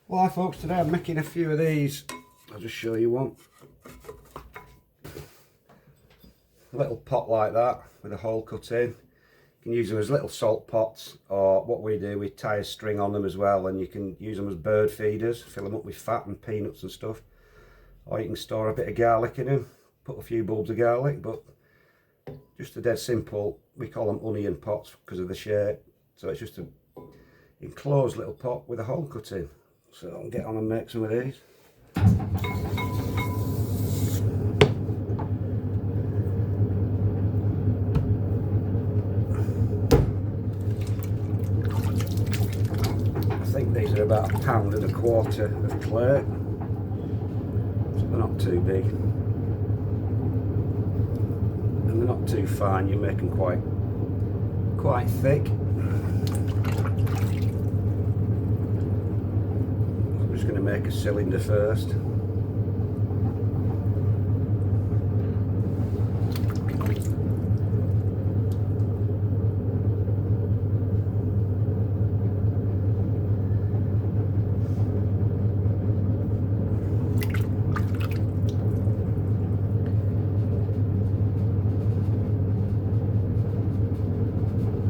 Well, hi folks, today I'm making a few of these. I'll just show you one. A little pot like that with a hole cut in. You can use them as little salt pots, or what we do, we tie a string on them as well, and you can use them as bird feeders, fill them up with fat and peanuts and stuff. Or you can store a bit of garlic in them, put a few bulbs of garlic, but just a dead simple, we call them onion pots because of the shape. So it's just an enclosed little pot with a hole cut in. So I'll get on and make some of these. I think these are about £1.25 of clay, so they're not too big. And they're not too fine, you make them quite thick. I'm just going to make a cylinder first.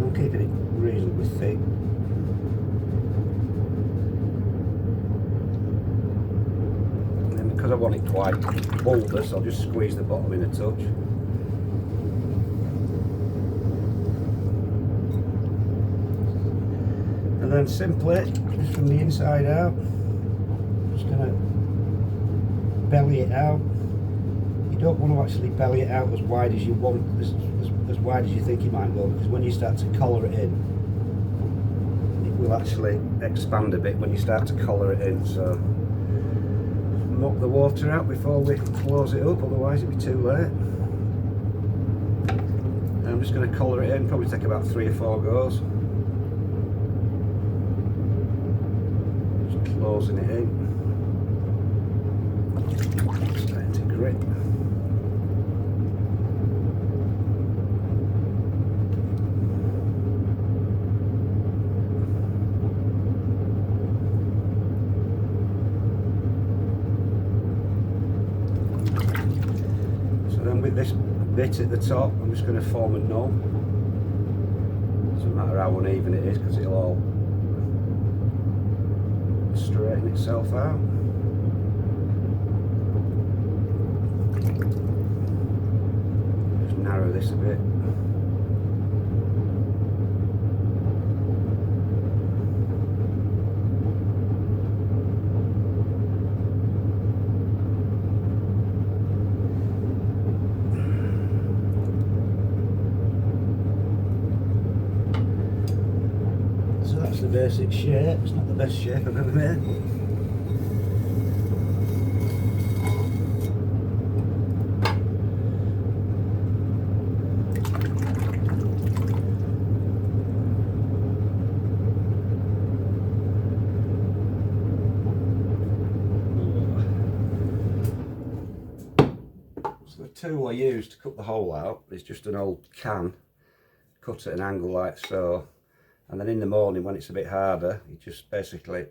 I'm keeping it reasonably thick. Because I want it quite bulbous, I'll just squeeze the bottom in a touch. And then simply, just from the inside out, just going to belly it out. You don't want to actually belly it out as wide as you want, as wide as you think you might go, because when you start to collar it in, it will actually expand a bit when you start to collar it in. So mop the water out before we close it up, otherwise it'll be too late. And I'm just going to collar it in, probably take about 3 or 4 goes. Just closing it in. Starting to grip. With this bit at the top, I'm just going to form a knob. Doesn't matter how uneven it is, because it'll all straighten itself out. Just narrow this a bit. That's the basic shape. It's not the best shape I've ever made. So the tool I use to cut the hole out is just an old can cut at an angle like so. And then in the morning, when it's a bit harder, you just basically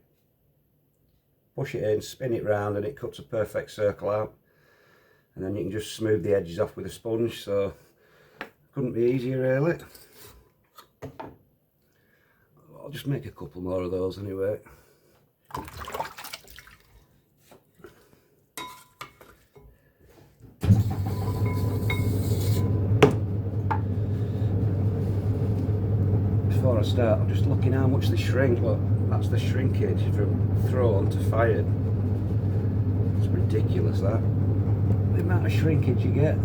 push it in, spin it round, and it cuts a perfect circle out. And then you can just smooth the edges off with a sponge, so couldn't be easier really. I'll just make a couple more of those anyway. Before I start, I'm just looking how much they shrink. Look, that's the shrinkage from thrown to fired. It's ridiculous, that. The amount of shrinkage you get.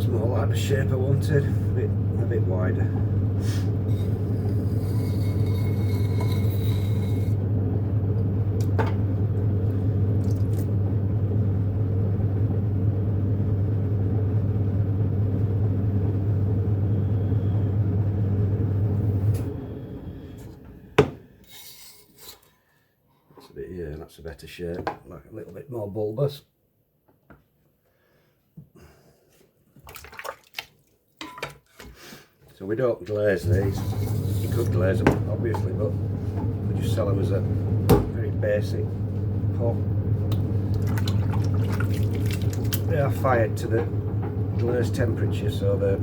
more like the shape I wanted, a bit wider. That's a bit, yeah, that's a better shape, like a little bit more bulbous. So we don't glaze these. You could glaze them, obviously, but we just sell them as a very basic pot. They are fired to the glaze temperature, so they're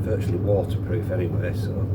virtually waterproof anyway. So.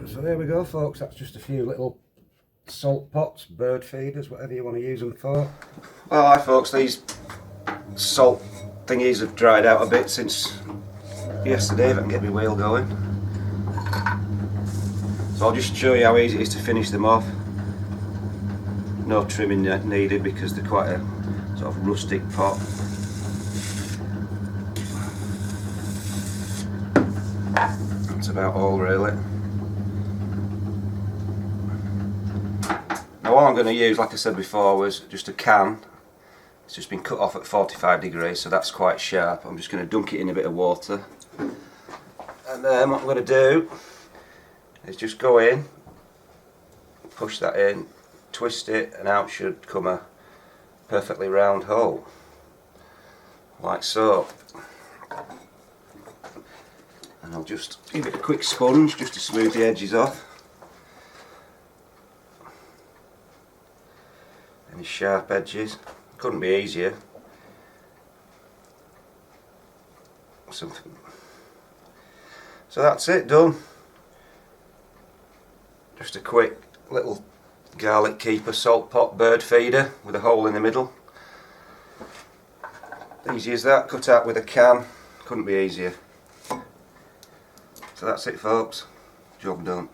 So there we go, folks, that's just a few little salt pots, bird feeders, whatever you want to use them for. Well, hi folks, these salt thingies have dried out a bit since yesterday, if I can get my wheel going. So I'll just show you how easy it is to finish them off. No trimming needed because they're quite a sort of rustic pot. That's about all really. Now all I'm going to use, like I said before, was just a can. It's just been cut off at 45 degrees, so that's quite sharp. I'm just going to dunk it in a bit of water. And then what I'm going to do is just go in, push that in, twist it, and out should come a perfectly round hole. Like so. And I'll just give it a quick sponge just to smooth the edges off. Any sharp edges, couldn't be easier. Something. So that's it, done. Just a quick little garlic keeper salt pot bird feeder with a hole in the middle. Easy as that, cut out with a can, couldn't be easier. So that's it folks, job done.